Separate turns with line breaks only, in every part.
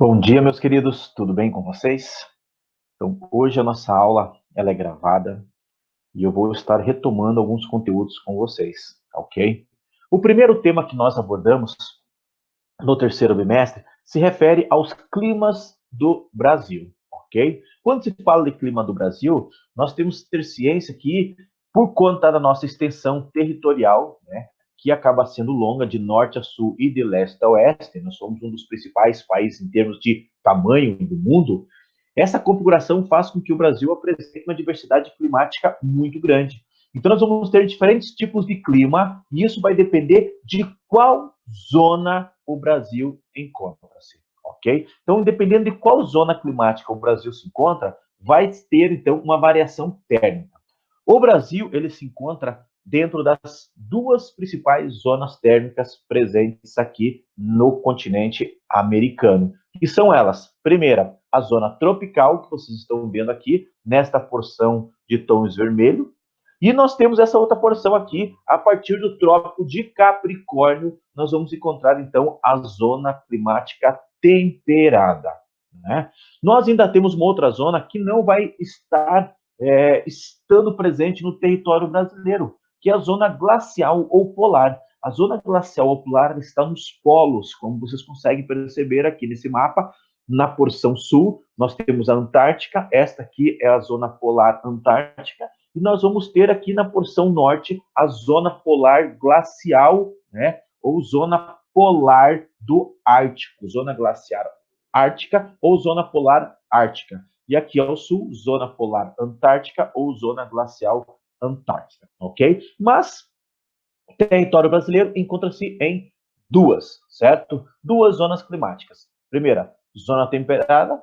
Bom dia, meus queridos, tudo bem com vocês? Então, hoje a nossa aula ela é gravada e eu vou estar retomando alguns conteúdos com vocês, tá ok? O primeiro tema que nós abordamos no terceiro bimestre se refere aos climas do Brasil, ok? Quando se fala de clima do Brasil, nós temos que ter ciência que, por conta da nossa extensão territorial, né, que acaba sendo longa de norte a sul e de leste a oeste, nós somos um dos principais países em termos de tamanho do mundo. Essa configuração faz com que o Brasil apresente uma diversidade climática muito grande. Então, nós vamos ter diferentes tipos de clima, e isso vai depender de qual zona o Brasil encontra-se, ok? Então, dependendo de qual zona climática o Brasil se encontra, vai ter, então, uma variação térmica. O Brasil, ele se encontra dentro das duas principais zonas térmicas presentes aqui no continente americano, que são elas, primeira, a zona tropical, que vocês estão vendo aqui, nesta porção de tons vermelho, e nós temos essa outra porção aqui, a partir do Trópico de Capricórnio, nós vamos encontrar, então, a zona climática temperada. Né? Nós ainda temos uma outra zona que não vai estar estando presente no território brasileiro, que é a zona glacial ou polar. A zona glacial ou polar está nos polos, como vocês conseguem perceber aqui nesse mapa. Na porção sul, nós temos a Antártica, esta aqui é a zona polar antártica, e nós vamos ter aqui na porção norte a zona polar glacial, né, ou zona polar do Ártico, zona glaciar ártica ou zona polar ártica. E aqui ao sul, zona polar antártica ou zona glacial antártica, ok? Mas o território brasileiro encontra-se em duas, certo? Duas zonas climáticas. Primeira, zona temperada,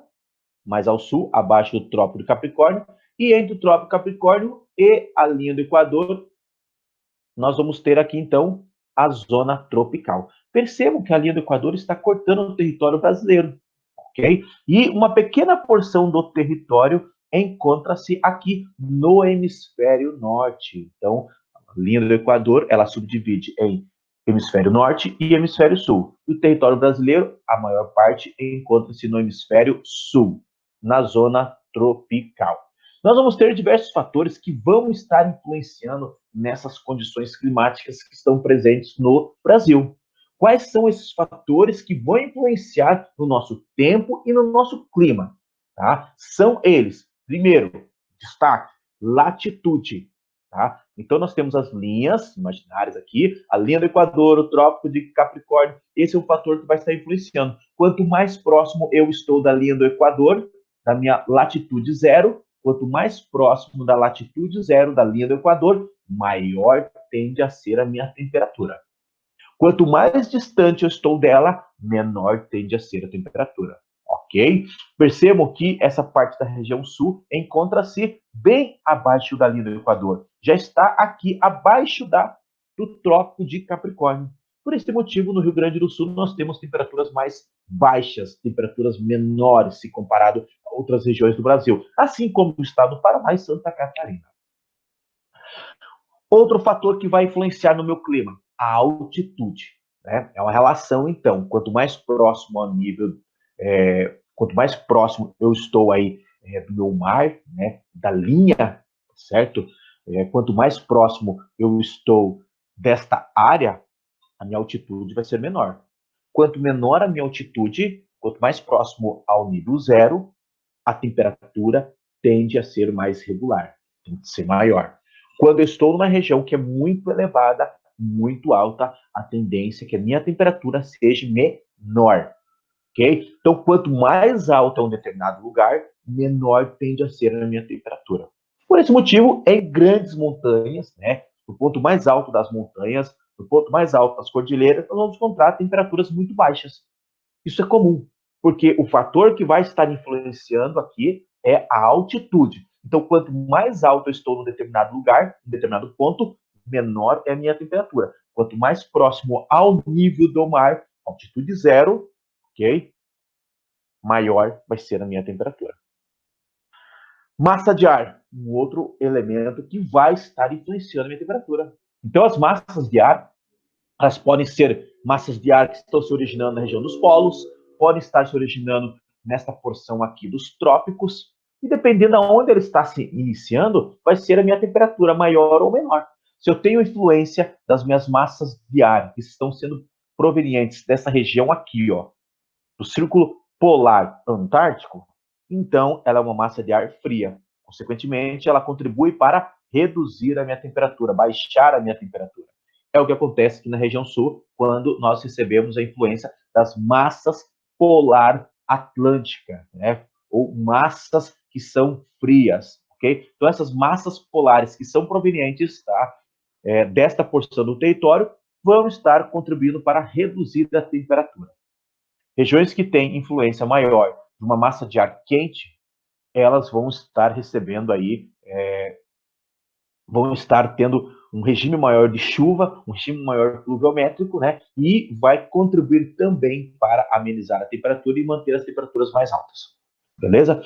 mais ao sul, abaixo do Trópico de Capricórnio, e entre o Trópico de Capricórnio e a linha do Equador, nós vamos ter aqui, então, a zona tropical. Percebam que a linha do Equador está cortando o território brasileiro, ok? E uma pequena porção do território encontra-se aqui no hemisfério norte. Então, a linha do Equador, ela subdivide em hemisfério norte e hemisfério sul. E o território brasileiro, a maior parte, encontra-se no hemisfério sul, na zona tropical. Nós vamos ter diversos fatores que vão estar influenciando nessas condições climáticas que estão presentes no Brasil. Quais são esses fatores que vão influenciar no nosso tempo e no nosso clima? Tá? São eles, primeiro, destaque, latitude. Tá? Então, nós temos as linhas imaginárias aqui, a linha do Equador, o Trópico de Capricórnio, esse é um fator que vai estar influenciando. Quanto mais próximo eu estou da linha do Equador, da minha latitude zero, quanto mais próximo da latitude zero, da linha do Equador, maior tende a ser a minha temperatura. Quanto mais distante eu estou dela, menor tende a ser a temperatura. Ok? Percebam que essa parte da região sul encontra-se bem abaixo da linha do Equador. Já está aqui abaixo do Trópico de Capricórnio. Por esse motivo, no Rio Grande do Sul, nós temos temperaturas mais baixas, temperaturas menores, se comparado a outras regiões do Brasil, assim como o estado do Paraná e Santa Catarina. Outro fator que vai influenciar no meu clima, a altitude. Né? É uma relação, então, quanto mais próximo ao nível, quanto mais próximo eu estou aí do meu mar, né, da linha, certo? Quanto mais próximo eu estou desta área, a minha altitude vai ser menor. Quanto menor a minha altitude, quanto mais próximo ao nível zero, a temperatura tende a ser mais regular, tem que ser maior. Quando eu estou numa região que é muito elevada, muito alta, a tendência é que a minha temperatura seja menor. Ok? Então, quanto mais alto é um determinado lugar, menor tende a ser a minha temperatura. Por esse motivo, em grandes montanhas, né, no ponto mais alto das montanhas, no ponto mais alto das cordilheiras, nós vamos encontrar temperaturas muito baixas. Isso é comum, porque o fator que vai estar influenciando aqui é a altitude. Então, quanto mais alto eu estou num determinado lugar, num determinado ponto, menor é a minha temperatura. Quanto mais próximo ao nível do mar, altitude zero, ok? Maior vai ser a minha temperatura. Massa de ar, um outro elemento que vai estar influenciando a minha temperatura. Então, as massas de ar, elas podem ser massas de ar que estão se originando na região dos polos, podem estar se originando nesta porção aqui dos trópicos, e dependendo de onde ele está se iniciando, vai ser a minha temperatura maior ou menor. Se eu tenho influência das minhas massas de ar que estão sendo provenientes dessa região aqui, ó, do Círculo Polar Antártico, então ela é uma massa de ar fria. Consequentemente, ela contribui para reduzir a minha temperatura, baixar a minha temperatura. É o que acontece aqui na região sul, quando nós recebemos a influência das massas polar atlântica, né? Ou massas que são frias, ok? Então, essas massas polares que são provenientes, tá, desta porção do território vão estar contribuindo para reduzir a temperatura. Regiões que têm influência maior de uma massa de ar quente, elas vão estar recebendo aí, vão estar tendo um regime maior de chuva, um regime maior pluviométrico, né? E vai contribuir também para amenizar a temperatura e manter as temperaturas mais altas. Beleza?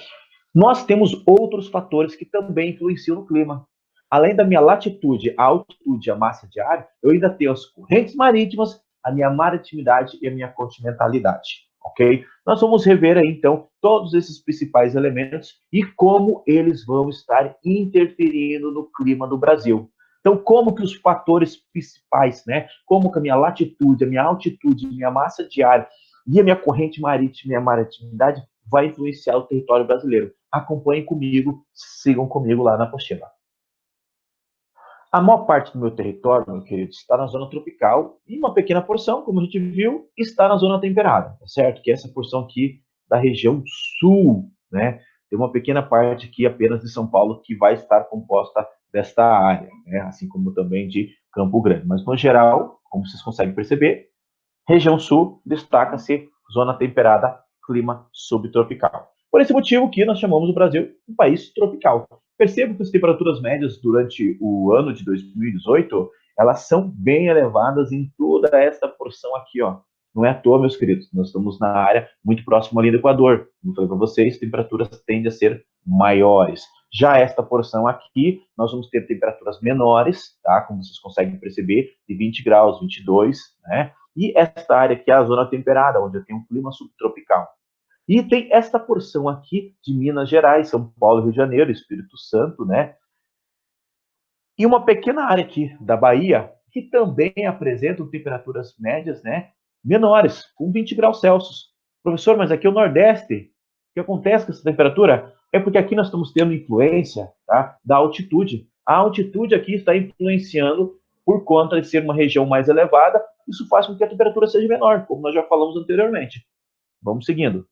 Nós temos outros fatores que também influenciam no clima. Além da minha latitude, a altitude, a massa de ar, eu ainda tenho as correntes marítimas, a minha maritimidade e a minha continentalidade, ok? Nós vamos rever aí, então, todos esses principais elementos e como eles vão estar interferindo no clima do Brasil. Então, como que os fatores principais, né? Como que a minha latitude, a minha altitude, a minha massa de ar e a minha corrente marítima e a maritimidade vai influenciar o território brasileiro. Acompanhem comigo, sigam comigo lá na apostila. A maior parte do meu território, meu querido, está na zona tropical e uma pequena porção, como a gente viu, está na zona temperada, tá certo? Que é essa porção aqui da região sul, né? Tem uma pequena parte aqui apenas de São Paulo que vai estar composta desta área, né? Assim como também de Campo Grande. Mas, no geral, como vocês conseguem perceber, região sul destaca-se zona temperada, clima subtropical. Por esse motivo que nós chamamos o Brasil um país tropical. Percebo que as temperaturas médias durante o ano de 2018, elas são bem elevadas em toda essa porção aqui, ó. Não é à toa, meus queridos, nós estamos na área muito próxima ali do Equador. Como falei para vocês, temperaturas tendem a ser maiores. Já esta porção aqui, nós vamos ter temperaturas menores, tá? Como vocês conseguem perceber, de 20 graus, 22, né? E esta área aqui é a zona temperada, onde eu tenho um clima subtropical. E tem esta porção aqui de Minas Gerais, São Paulo, Rio de Janeiro, Espírito Santo, né? E uma pequena área aqui da Bahia, que também apresentam temperaturas médias, né? Menores, com 20 graus Celsius. Professor, mas aqui é o Nordeste. O que acontece com essa temperatura? É porque aqui nós estamos tendo influência, tá, da altitude. A altitude aqui está influenciando por conta de ser uma região mais elevada. Isso faz com que a temperatura seja menor, como nós já falamos anteriormente. Vamos seguindo.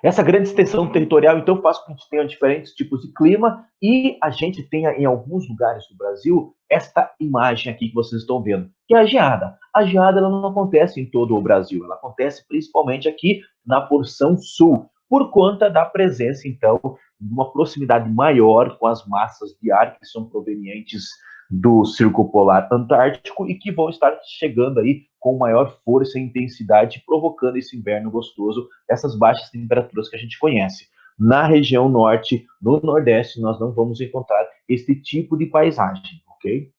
Essa grande extensão territorial, então, faz com que a gente tenha diferentes tipos de clima e a gente tenha, em alguns lugares do Brasil, esta imagem aqui que vocês estão vendo, que é a geada. A geada ela não acontece em todo o Brasil, ela acontece principalmente aqui na porção sul, por conta da presença, então, de uma proximidade maior com as massas de ar que são provenientes do Círculo Polar Antártico e que vão estar chegando aí com maior força e intensidade, provocando esse inverno gostoso, essas baixas temperaturas que a gente conhece. Na região norte, no nordeste, nós não vamos encontrar esse tipo de paisagem, ok?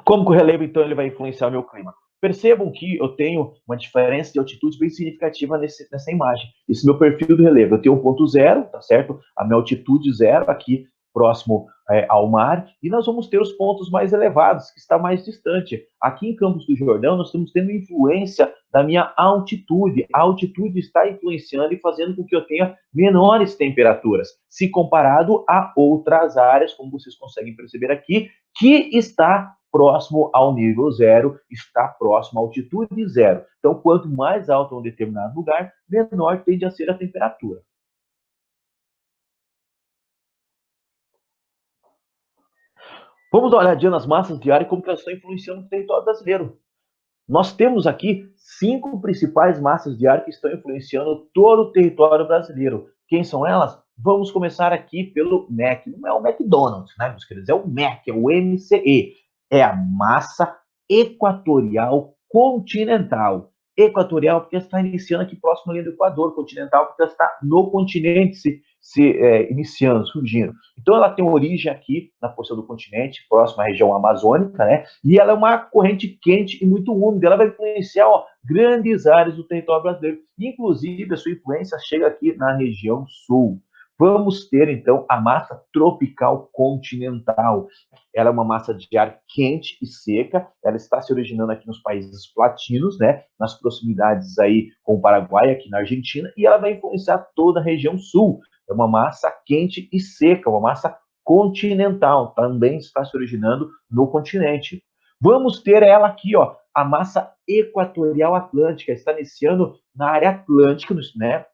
Como que o relevo, então, ele vai influenciar o meu clima? Percebam que eu tenho uma diferença de altitude bem significativa nessa imagem. Esse meu perfil do relevo, eu tenho 1.0, tá certo? A minha altitude zero aqui, próximo ao mar, e nós vamos ter os pontos mais elevados, que está mais distante. Aqui em Campos do Jordão, nós estamos tendo influência da minha altitude. A altitude está influenciando e fazendo com que eu tenha menores temperaturas, se comparado a outras áreas, como vocês conseguem perceber aqui, que está próximo ao nível zero, está próximo à altitude zero. Então, quanto mais alto um determinado lugar, menor tende a ser a temperatura. Vamos dar uma olhadinha nas massas de ar e como elas estão influenciando o território brasileiro. Nós temos aqui 5 principais massas de ar que estão influenciando todo o território brasileiro. Quem são elas? Vamos começar aqui pelo MEC. Não é o McDonald's, né, meus queridos? É o MEC, é o MCE. É a massa equatorial continental. Equatorial porque está iniciando aqui próximo ali do Equador, continental porque está no continente, iniciando, surgindo. Então ela tem origem aqui na porção do continente, próxima à região amazônica, né? E ela é uma corrente quente e muito úmida. Ela vai influenciar grandes áreas do território brasileiro. Inclusive, a sua influência chega aqui na região sul. Vamos ter, então, a massa tropical continental. Ela é uma massa de ar quente e seca. Ela está se originando aqui nos países latinos, né? Nas proximidades aí com o Paraguai, aqui na Argentina, e ela vai influenciar toda a região sul. É uma massa quente e seca, uma massa continental. Também está se originando no continente. Vamos ter ela aqui, a massa equatorial atlântica. Está iniciando na área atlântica, né?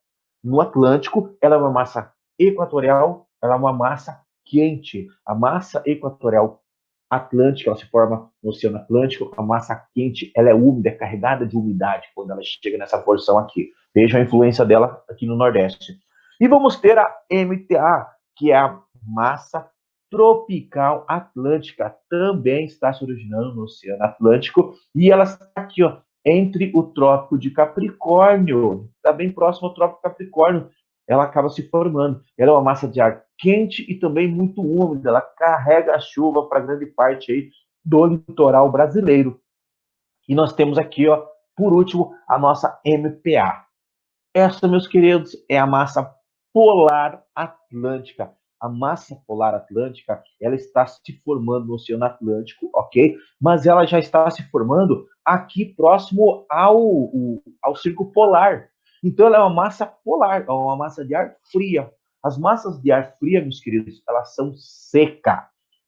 No Atlântico, ela é uma massa equatorial, ela é uma massa quente. A massa equatorial atlântica, ela se forma no Oceano Atlântico, a massa quente, ela é úmida, é carregada de umidade quando ela chega nessa porção aqui. Vejam a influência dela aqui no Nordeste. E vamos ter a MTA, que é a massa tropical atlântica, também está se originando no Oceano Atlântico, e ela está aqui, entre o Trópico de Capricórnio, está bem próximo ao Trópico de Capricórnio, ela acaba se formando. Ela é uma massa de ar quente e também muito úmida, ela carrega a chuva para grande parte aí do litoral brasileiro. E nós temos aqui, por último, a nossa MPA. Essa, meus queridos, é a massa polar atlântica. A massa polar atlântica, ela está se formando no Oceano Atlântico, ok? Mas ela já está se formando aqui próximo ao Círculo Polar. Então, ela é uma massa polar, é uma massa de ar fria. As massas de ar fria, meus queridos, elas são secas.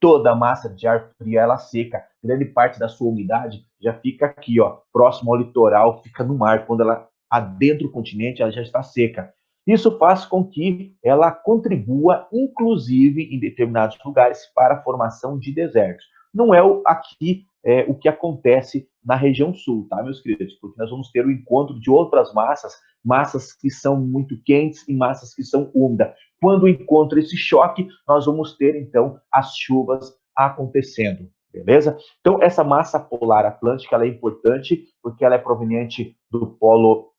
Toda massa de ar fria, ela seca. Grande parte da sua umidade já fica aqui, próximo ao litoral, fica no mar. Quando ela adentra o continente, ela já está seca. Isso faz com que ela contribua, inclusive, em determinados lugares, para a formação de desertos. Não é aqui o que acontece na região sul, tá, meus queridos? Porque nós vamos ter o encontro de outras massas, massas que são muito quentes e massas que são úmidas. Quando encontra esse choque, nós vamos ter, então, as chuvas acontecendo, beleza? Então, essa massa polar atlântica, ela é importante porque ela é proveniente do polo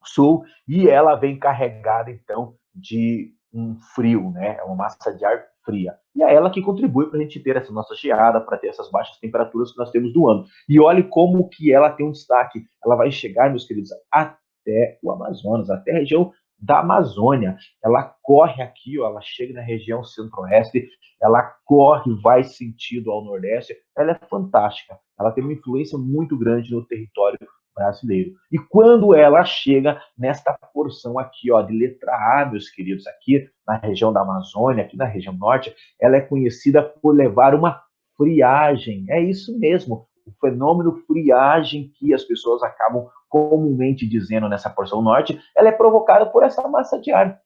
sul e ela vem carregada, então, de um frio, né? É uma massa de ar fria. E é ela que contribui para a gente ter essa nossa geada, para ter essas baixas temperaturas que nós temos do ano. E olhe como que ela tem um destaque. Ela vai chegar, meus queridos, até o Amazonas, até a região da Amazônia. Ela corre aqui, ela chega na região centro-oeste, ela corre, vai sentido ao nordeste. Ela é fantástica. Ela tem uma influência muito grande no território brasileiro. E quando ela chega nesta porção aqui, de letra A, meus queridos, aqui na região da Amazônia, aqui na região norte, ela é conhecida por levar uma friagem. É isso mesmo, o fenômeno friagem que as pessoas acabam comumente dizendo nessa porção norte, ela é provocada por essa massa de ar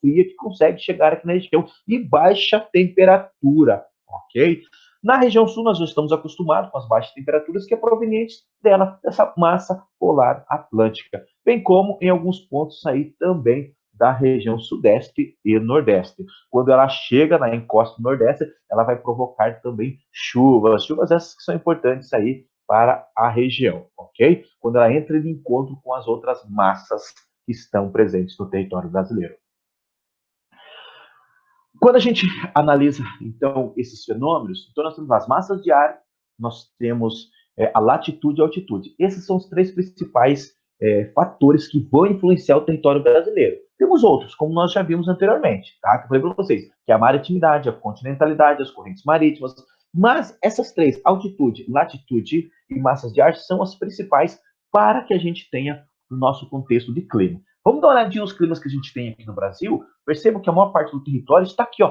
fria que consegue chegar aqui na região e baixa temperatura, ok? Na região sul, nós já estamos acostumados com as baixas temperaturas que é proveniente dessa massa polar atlântica, bem como em alguns pontos aí também da região sudeste e nordeste. Quando ela chega na encosta nordeste, ela vai provocar também chuvas essas que são importantes aí para a região, ok? Quando ela entra em encontro com as outras massas que estão presentes no território brasileiro. Quando a gente analisa, então, esses fenômenos, então nós temos as massas de ar, nós temos a latitude e a altitude. Esses são os três principais fatores que vão influenciar o território brasileiro. Temos outros, como nós já vimos anteriormente, tá? Que eu falei para vocês, que é a maritimidade, a continentalidade, as correntes marítimas. Mas essas três, altitude, latitude e massas de ar, são as principais para que a gente tenha o nosso contexto de clima. Vamos dar uma olhadinha nos climas que a gente tem aqui no Brasil. Percebam que a maior parte do território está aqui,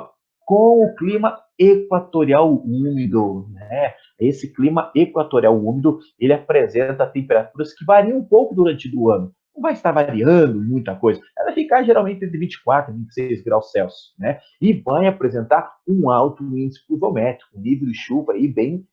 com o clima equatorial úmido, né? Esse clima equatorial úmido, ele apresenta temperaturas que variam um pouco durante o ano. Não vai estar variando muita coisa. Ela vai ficar geralmente entre 24 e 26 graus Celsius, né? E vai apresentar um alto índice pluviométrico, um nível de chuva aí bem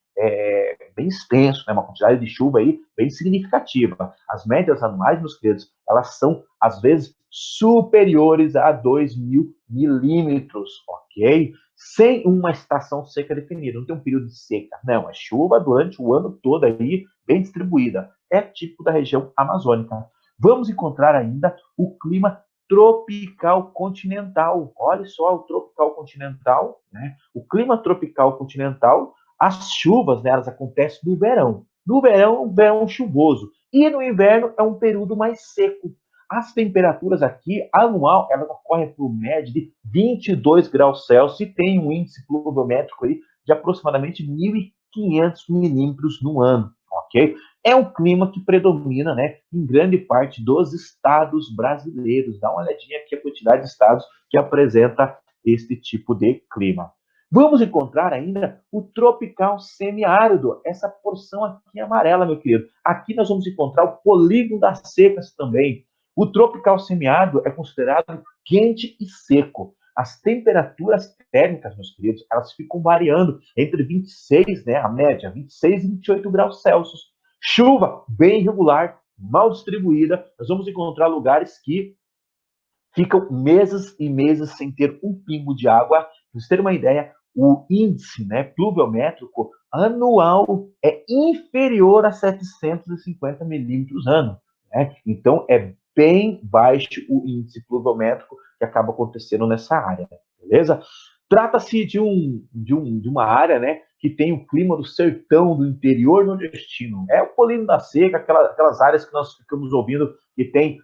extenso, né? Uma quantidade de chuva aí bem significativa. As médias anuais, meus queridos, elas são, às vezes, superiores a 2.000 milímetros, ok? Sem uma estação seca definida, não tem um período de seca, não, é chuva durante o ano todo aí, bem distribuída, é típico da região amazônica. Vamos encontrar ainda o clima tropical continental. Olha só, o tropical continental, né? O clima tropical continental, as chuvas, né, elas acontecem no verão. No verão, um verão chuvoso. E no inverno é um período mais seco. As temperaturas aqui, anual, elas ocorrem por média de 22 graus Celsius e tem um índice pluviométrico aí de aproximadamente 1.500 milímetros no ano, ok? É um clima que predomina, né, em grande parte dos estados brasileiros. Dá uma olhadinha aqui a quantidade de estados que apresenta este tipo de clima. Vamos encontrar ainda o tropical semiárido, essa porção aqui amarela, meu querido. Aqui nós vamos encontrar o polígono das secas também. O tropical semiárido é considerado quente e seco. As temperaturas térmicas, meus queridos, elas ficam variando entre 26, né, a média, 26 e 28 graus Celsius. Chuva bem irregular, mal distribuída. Nós vamos encontrar lugares que ficam meses e meses sem ter um pingo de água. Para vocês terem uma ideia, o índice, né, pluviométrico anual é inferior a 750 milímetros ano. Né? Então, é bem baixo o índice pluviométrico que acaba acontecendo nessa área, beleza? Trata-se de uma área, né, que tem o clima do sertão, do interior nordestino. É o Polígono da Seca, aquelas áreas que nós ficamos ouvindo que tem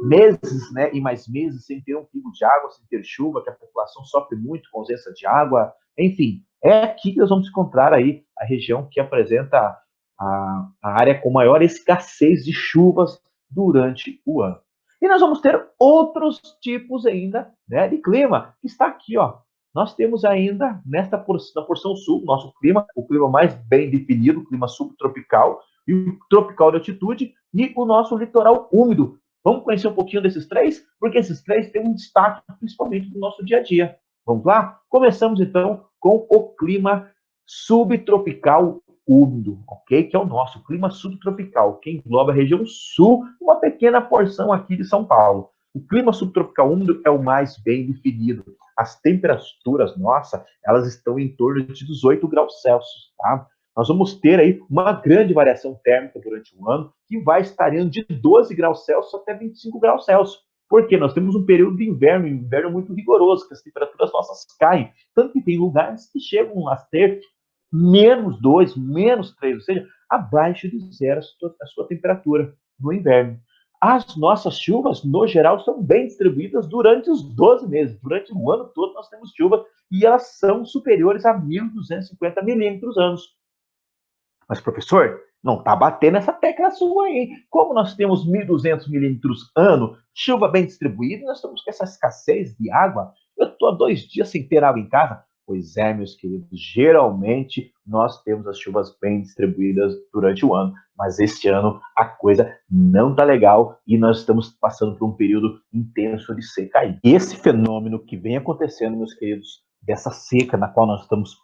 meses, né, e mais meses sem ter um pingo de água, sem ter chuva, que a população sofre muito com ausência de água. Enfim, é aqui que nós vamos encontrar aí a região que apresenta a área com maior escassez de chuvas durante o ano. E nós vamos ter outros tipos ainda, né, de clima, que está aqui, ó. Nós temos ainda, na porção sul, nosso clima, o clima mais bem definido, o clima subtropical, e o tropical de altitude, e o nosso litoral úmido. Vamos conhecer um pouquinho desses três? Porque esses três têm um destaque, principalmente no nosso dia a dia. Vamos lá? Começamos, então, com o clima subtropical úmido, ok? Que é o nosso clima subtropical, que engloba a região sul, uma pequena porção aqui de São Paulo. O clima subtropical úmido é o mais bem definido. As temperaturas, nossa, elas estão em torno de 18 graus Celsius, tá? Nós vamos ter aí uma grande variação térmica durante o ano, que vai estar indo de 12 graus Celsius até 25 graus Celsius. Porque nós temos um período de inverno, um inverno muito rigoroso, que as temperaturas nossas caem. Tanto que tem lugares que chegam a ter -2, -3, ou seja, abaixo de zero a sua temperatura no inverno. As nossas chuvas, no geral, são bem distribuídas durante os 12 meses. Durante o ano todo nós temos chuva e elas são superiores a 1.250 milímetros anos. Mas, professor, não está batendo essa tecla sua aí. Como nós temos 1.200 milímetros ano, chuva bem distribuída, nós estamos com essa escassez de água. Eu estou há 2 dias sem ter água em casa. Pois é, meus queridos, geralmente nós temos as chuvas bem distribuídas durante o ano, mas esse ano a coisa não está legal e nós estamos passando por um período intenso de seca aí. Esse fenômeno que vem acontecendo, meus queridos, dessa seca na qual nós estamos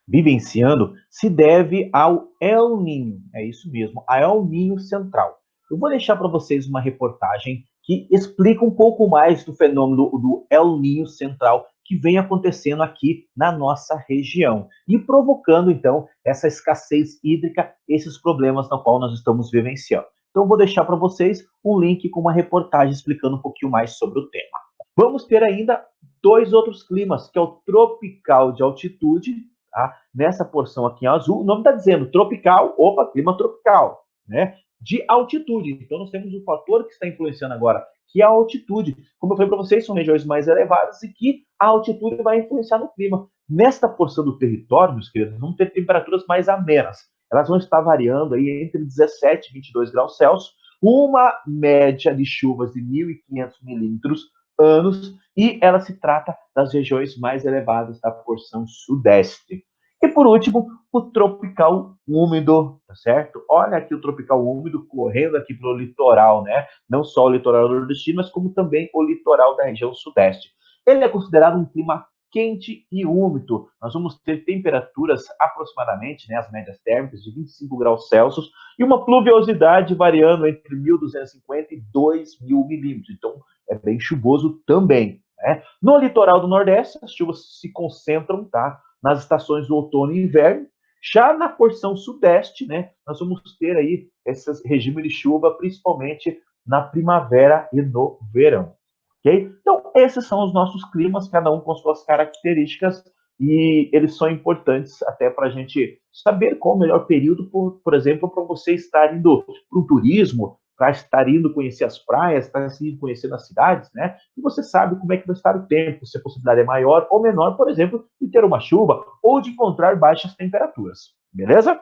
vivenciando se deve ao El Niño, é isso mesmo, a El Niño Central. Eu vou deixar para vocês uma reportagem que explica um pouco mais do fenômeno do El Niño Central que vem acontecendo aqui na nossa região e provocando, então, essa escassez hídrica, esses problemas na qual nós estamos vivenciando. Então, eu vou deixar para vocês um link com uma reportagem explicando um pouquinho mais sobre o tema. Vamos ter ainda 2 outros climas, que é o tropical de altitude, tá? Nessa porção aqui em azul, o nome está dizendo tropical, opa, clima tropical, né? De altitude. Então, nós temos um fator que está influenciando agora, que é a altitude. Como eu falei para vocês, são regiões mais elevadas e que a altitude vai influenciar no clima. Nesta porção do território, meus queridos, vamos ter temperaturas mais amenas. Elas vão estar variando aí entre 17 e 22 graus Celsius, uma média de chuvas de 1.500 milímetros anos, e ela se trata das regiões mais elevadas da porção sudeste. E por último, o tropical úmido, tá certo? Olha aqui o tropical úmido correndo aqui pelo litoral, né? Não só o litoral nordestino, mas como também o litoral da região sudeste. Ele é considerado um clima quente e úmido. Nós vamos ter temperaturas aproximadamente, né, as médias térmicas de 25 graus Celsius e uma pluviosidade variando entre 1.250 e 2.000 milímetros. Então, é bem chuvoso também, né? No litoral do Nordeste, as chuvas se concentram, tá, nas estações do outono e inverno. Já na porção sudeste, né, nós vamos ter aí esse regime de chuva, principalmente na primavera e no verão. Ok? Então, esses são os nossos climas, cada um com suas características, e eles são importantes até para a gente saber qual o melhor período, por exemplo, para você estar indo para o turismo, para estar indo conhecer as praias, estar indo conhecer as cidades, né? E você sabe como é que vai estar o tempo, se a possibilidade é maior ou menor, por exemplo, de ter uma chuva ou de encontrar baixas temperaturas. Beleza?